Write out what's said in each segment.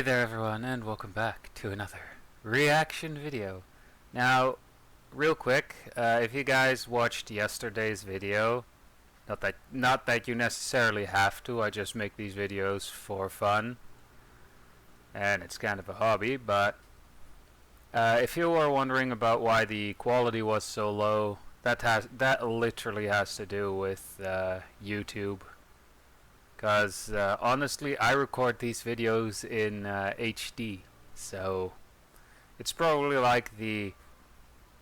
Hey there everyone, and welcome back to another reaction video. Now, real quick, if you guys watched yesterday's video, not that you necessarily have to, I just make these videos for fun, and it's kind of a hobby, but if you were wondering about why the quality was so low, that literally has to do with YouTube. Because honestly, I record these videos in HD, so it's probably like the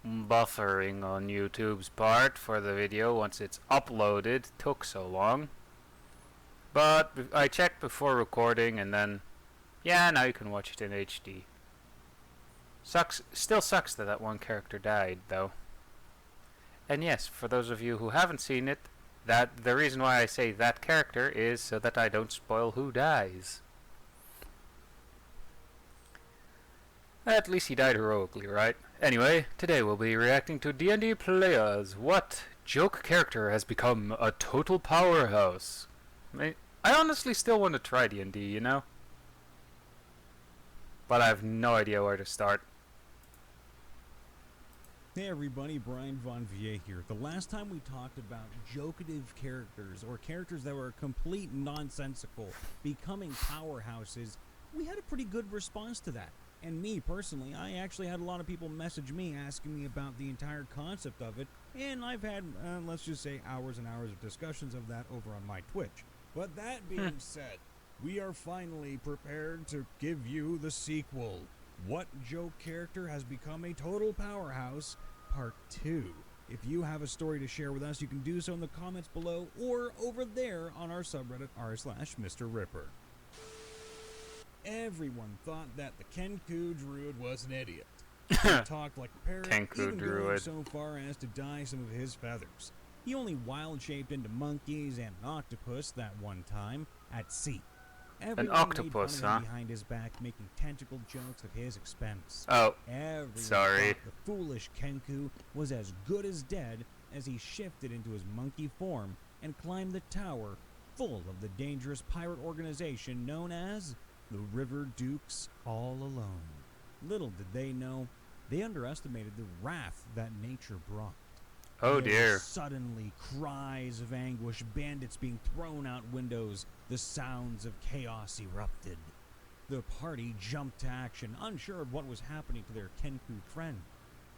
buffering on YouTube's part for the video once it's uploaded took so long. But I checked before recording, and then yeah, now you can watch it in HD. Still sucks that one character died though. And yes, for those of you who haven't seen it, the reason why I say that character is so that I don't spoil who dies. At least he died heroically, right? Anyway, today we'll be reacting to D&D players. What joke character has become a total powerhouse? I honestly still want to try D&D, you know? But I have no idea where to start. Hey everybody, Brian Von Vier here. The last time we talked about jokative characters, or characters that were complete nonsensical, becoming powerhouses, we had a pretty good response to that. And me, personally, I actually had a lot of people message me asking me about the entire concept of it, and I've had, let's just say, hours and hours of discussions of that over on my Twitch. But that being said, we are finally prepared to give you the sequel. What joke character has become a total powerhouse? Part 2. If you have a story to share with us, you can do so in the comments below or over there on our subreddit r/MrRipper. Everyone thought that the Kenku Druid was an idiot. He talked like a parrot, even going so far as to dye some of his feathers. He only wild-shaped into monkeys and an octopus that one time at sea. Everyone an octopus, made fun of him behind his back, making tentacle jokes at his expense. Oh, everyone sorry. thought the foolish Kenku was as good as dead as he shifted into his monkey form and climbed the tower full of the dangerous pirate organization known as the River Dukes all alone. Little did they know, they underestimated the wrath that nature brought. Oh There dear. were suddenly cries of anguish, bandits being thrown out windows, the sounds of chaos erupted. The party jumped to action, unsure of what was happening to their Kenku friend.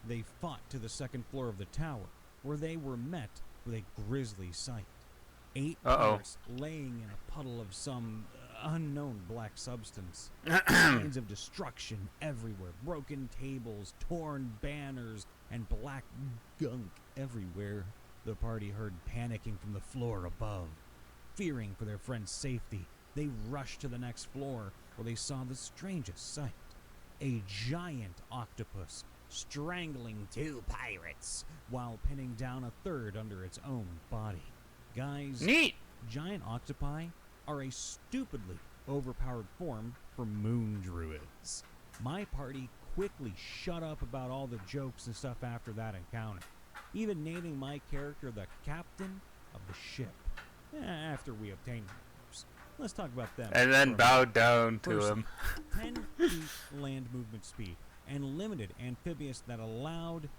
They fought to the second floor of the tower, where they were met with a grisly sight. 8 pirates laying in a puddle of some unknown black substance. Signs of destruction everywhere, broken tables, torn banners, and black gunk everywhere. The party heard panicking from the floor above. Fearing for their friend's safety, they rushed to the next floor where they saw the strangest sight. A giant octopus strangling 2 pirates while pinning down a third under its own body. Guys, Neat! Giant octopi are a stupidly overpowered form for moon druids. My party quickly shut up about all the jokes and stuff after that encounter, even naming my character the captain of the ship. After we obtained numbers. Let's talk about them. And then bowed down to Firstly, him. 10 feet land movement speed and limited amphibious that allowed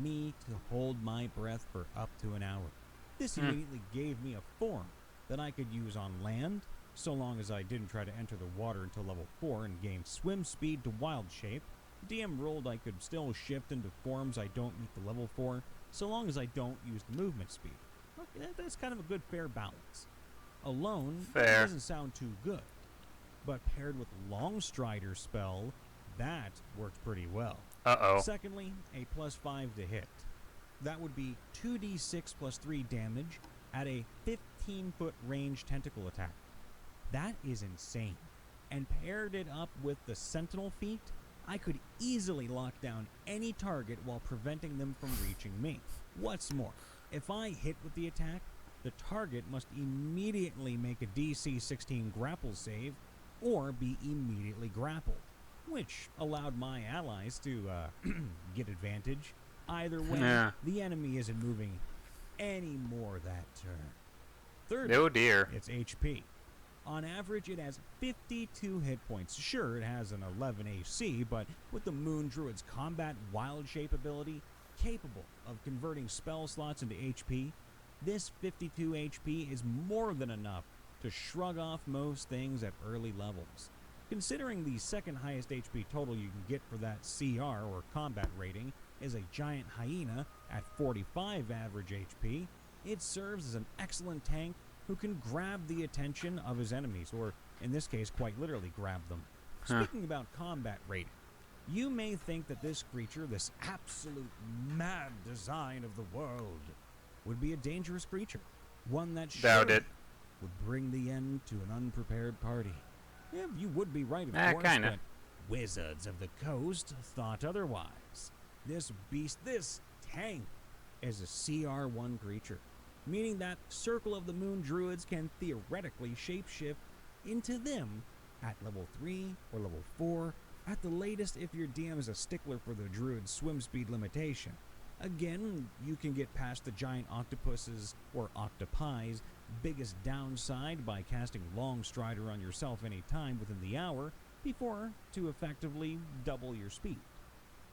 me to hold my breath for up to an hour. This immediately gave me a form that I could use on land, so long as I didn't try to enter the water until level 4 and gain swim speed to wild shape. DM ruled I could still shift into forms I don't meet the level for, so long as I don't use the movement speed. Okay, that's kind of a good fair balance. Alone, it doesn't sound too good, but paired with Longstrider spell, that worked pretty well. Secondly, a +5 to hit. That would be 2d6 plus 3 damage at a 15-foot range tentacle attack. That is insane. And paired it up with the Sentinel feat, I could easily lock down any target while preventing them from reaching me. What's more, if I hit with the attack, the target must immediately make a DC 16 grapple save or be immediately grappled, which allowed my allies to get advantage. Either way, the enemy isn't moving any more that turn. Third, oh dear. It's HP. On average, it has 52 hit points. Sure, it has an 11 AC, but with the Moon Druid's combat wild shape ability, capable of converting spell slots into HP, this 52 HP is more than enough to shrug off most things at early levels. Considering the second highest HP total you can get for that CR or combat rating is a giant hyena at 45 average HP, it serves as an excellent tank who can grab the attention of his enemies, or in this case, quite literally grab them. Speaking about combat rating, you may think that this creature, this absolute mad design of the world, would be a dangerous creature, one that Doubt would bring the end to an unprepared party. Yeah, you would be right, of course, kinda. but wizards of the coast thought otherwise. This beast, this tank, is a CR1 creature, meaning that Circle of the Moon Druids can theoretically shapeshift into them at level 3 or level 4, at the latest if your DM is a stickler for the Druid's swim speed limitation. Again, you can get past the giant octopuses or octopi's biggest downside by casting Long Strider on yourself any time within the hour before to effectively double your speed.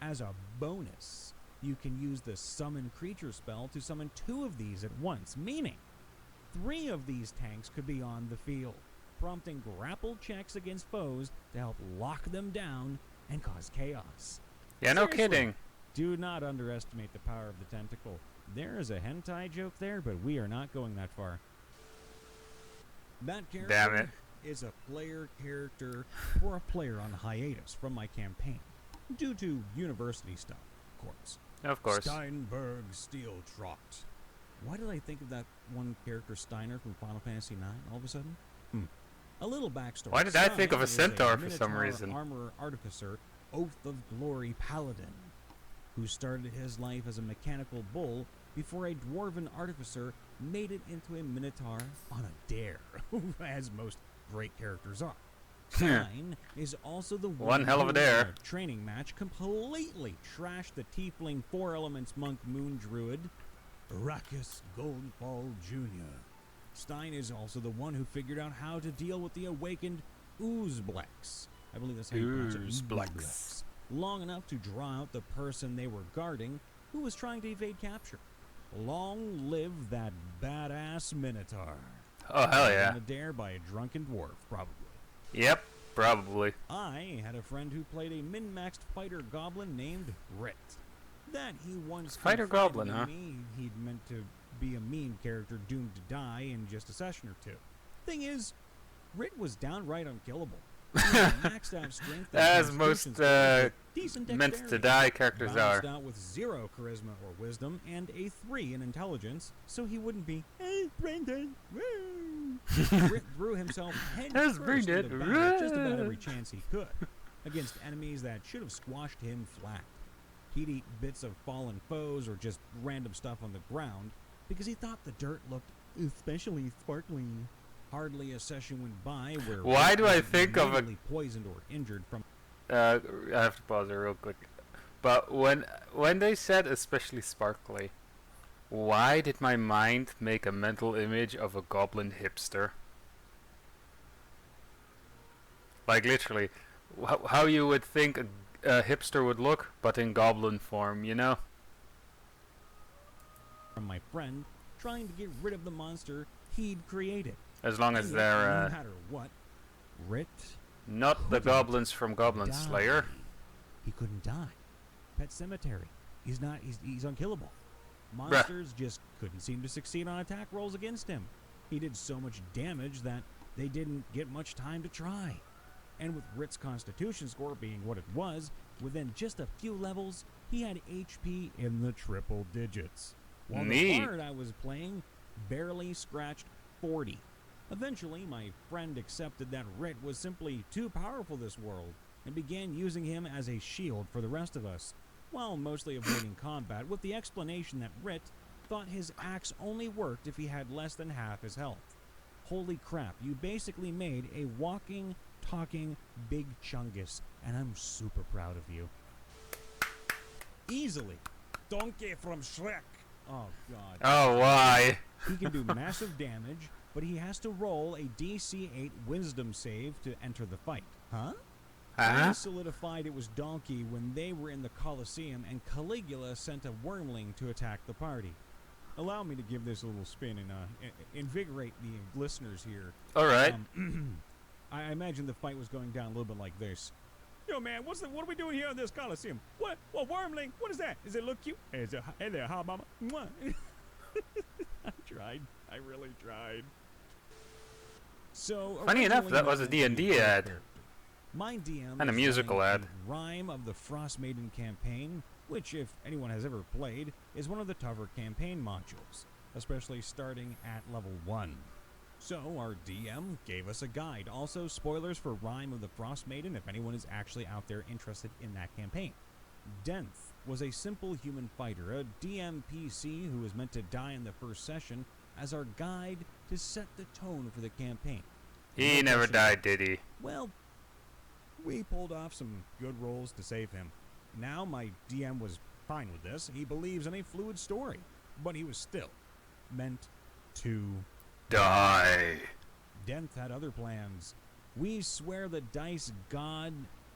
As a bonus, you can use the Summon Creature spell to summon 2 of these at once, meaning 3 of these tanks could be on the field, prompting grapple checks against foes to help lock them down and cause chaos. Yeah, no Seriously, kidding. do not underestimate the power of the tentacle. There is a hentai joke there, but we are not going that far. That character Damn it. is a player character for a player on hiatus from my campaign, due to university stuff, of course. Of course. Steinberg Steel Trot. Why did I think of that one character Steiner from Final Fantasy IX all of a sudden? A little backstory. Why did I think of a is centaur for some Minotaur reason? Armor artificer, Oath of Glory paladin, who started his life as a mechanical bull before a dwarven artificer made it into a minotaur on a dare, as most great characters are. Stein is also the One hell of a who, dare. in a training match, completely trashed the tiefling 4 elements monk moon druid, Arrakis Goldfall Jr. Stein is also the one who figured out how to deal with the awakened Oozeblex. I believe that's how you pronounce it. Oozeblex. Long enough to draw out the person they were guarding who was trying to evade capture. Long live that badass minotaur. Oh, hell yeah. On a dare by a drunken dwarf, probably. Yep, probably. I had a friend who played a min-maxed fighter goblin named Rit. That he once Fighter confided goblin, in huh? me he'd meant to be a mean character doomed to die in just a session or 2. Thing is, Rit was downright unkillable. He had maxed out strength and As constitution most skills with decent meant to dexterity, die characters balanced are. out with 0 charisma or wisdom and a 3 in intelligence, so he wouldn't be, "Hey, Brendan, woo!" Rit threw himself head There's first into Brendan, battle just about woo! every chance he could, against enemies that should have squashed him flat. He'd eat bits of fallen foes or just random stuff on the ground because he thought the dirt looked especially sparkly. Hardly a session went by where Why Rit do I wasn't think of a- immediately poisoned or injured from I have to pause it real quick. But when they said especially sparkly, why did my mind make a mental image of a goblin hipster? Like literally, how you would think a hipster would look, but in goblin form, you know? my friend trying to get rid of the monster he'd created. As long as And yet, they're no matter what, Rit not the couldn't goblins from Goblin die. Slayer. He couldn't die. Pet Cemetery. He's unkillable. Monsters just couldn't seem to succeed on attack rolls against him. He did so much damage that they didn't get much time to try. And with Rit's constitution score being what it was, within just a few levels, he had HP in the triple digits. While Neat. the bard I was playing barely scratched 40. Eventually, my friend accepted that Rit was simply too powerful this world and began using him as a shield for the rest of us, while mostly avoiding combat with the explanation that Rit thought his axe only worked if he had less than half his health. Holy crap, you basically made a walking, talking Big Chungus, and I'm super proud of you. Easily. Donkey from Shrek. Oh, God. Oh, why? He can do massive damage, but he has to roll a DC 8 Wisdom save to enter the fight. Huh? Huh? He solidified it was Donkey when they were in the Colosseum, and Caligula sent a wormling to attack the party. Allow me to give this a little spin and invigorate the listeners here. All right. I imagine the fight was going down a little bit like this. Yo, man, what are we doing here in this Coliseum? What wormling? What is that? Does it look cute? Hey there, hi, mama. Mwah. I tried. I really tried. So, Funny enough, that was a originally D&D ad. my DM And a is musical running ad. the Rime of the Frost Maiden campaign, which, if anyone has ever played, is one of the tougher campaign modules, especially starting at level 1. So, our DM gave us a guide. Also, spoilers for Rime of the Frost Maiden if anyone is actually out there interested in that campaign. Denth was a simple human fighter, a DM PC who was meant to die in the first session as our guide to set the tone for the campaign. He never died, did he? Well, we pulled off some good rolls to save him. Now my DM was fine with this. He believes in a fluid story, but he was still meant to Die. Denth had other plans. We swear the dice god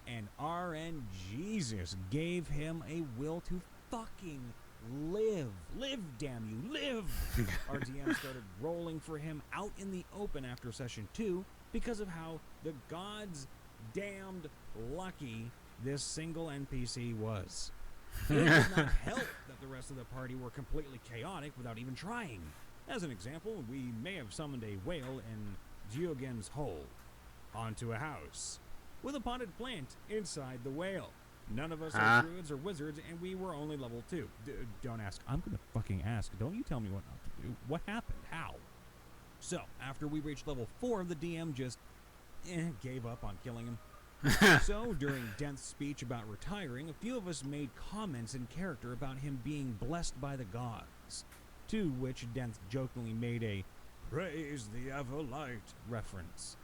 and RN Jesus gave him a will to fucking live. Live, damn you, live! Our DM started rolling for him out in the open after session 2 because of how the gods damned lucky this single NPC was. It did not help that the rest of the party were completely chaotic without even trying. As an example, we may have summoned a whale in Diogen's hole onto a house with a potted plant inside the whale. None of us are druids or wizards, and we were only level 2. Don't ask. I'm going to fucking ask. Don't you tell me what not to do. What happened? How? So, after we reached level 4, the DM just gave up on killing him. So, during Denth's speech about retiring, a few of us made comments in character about him being blessed by the gods, to which Denth jokingly made a "Praise the Everlight" reference.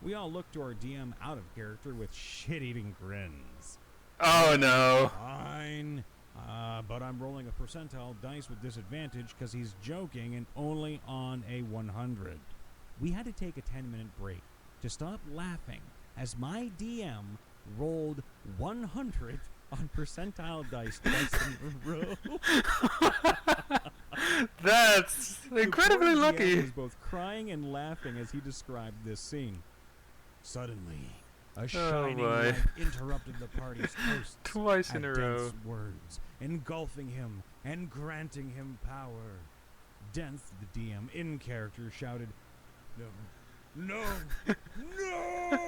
We all looked to our DM out of character with shit-eating grins. Oh no. Fine, but I'm rolling a percentile dice with disadvantage because he's joking and only on a 100. We had to take a 10-minute break to stop laughing as my DM rolled 100 on percentile dice twice in a row. That's incredibly The lucky. DM was both crying and laughing as he described this scene. Suddenly, a shining boy. light interrupted the party's toasts Twice in at a row. Denth's words, engulfing him and granting him power. Denth, the DM in character, shouted, "No, no, no!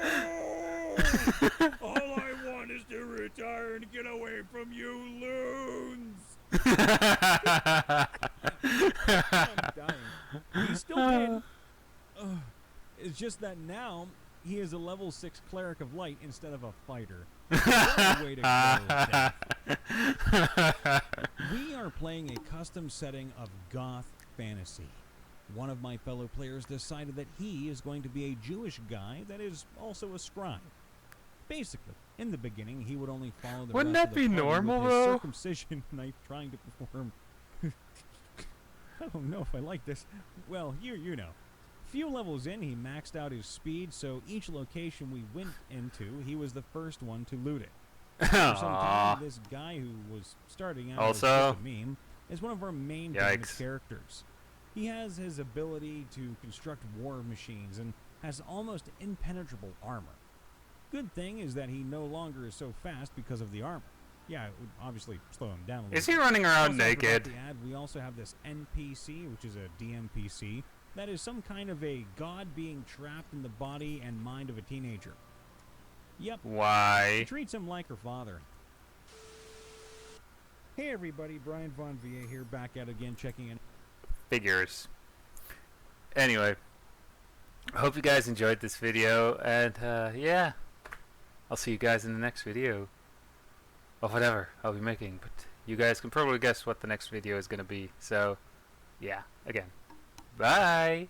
All I want is to retire and get away from you loons!" I'm dying. He still did. It's just that now he is a level 6 cleric of light instead of a fighter. What a way to go, Denth. We are playing a custom setting of goth fantasy. One of my fellow players decided that he is going to be a Jewish guy that is also a scribe. Basically, in the beginning, he would only follow the Wouldn't rest that of the be party normal, with his though? circumcision knife trying to perform. I don't know if I like this. Well, you know. Few levels in, he maxed out his speed, so each location we went into, he was the first one to loot it. For some time, this guy who was starting out as Also- just a meme is one of our main damage Yikes. characters. He has his ability to construct war machines and has almost impenetrable armor. Good thing is that he no longer is so fast because of the armor. Yeah, it would obviously slow him down a little Is he running around also, I forgot naked? to add, we also have this NPC, which is a DMPC, that is some kind of a god being trapped in the body and mind of a teenager. Yep, she Why? treats him like her father. Hey everybody, Brian Von VA here, back at it again, checking in. Figures. Anyway, I hope you guys enjoyed this video, and yeah, I'll see you guys in the next video. Of whatever I'll be making, but you guys can probably guess what the next video is going to be, so yeah, again, bye!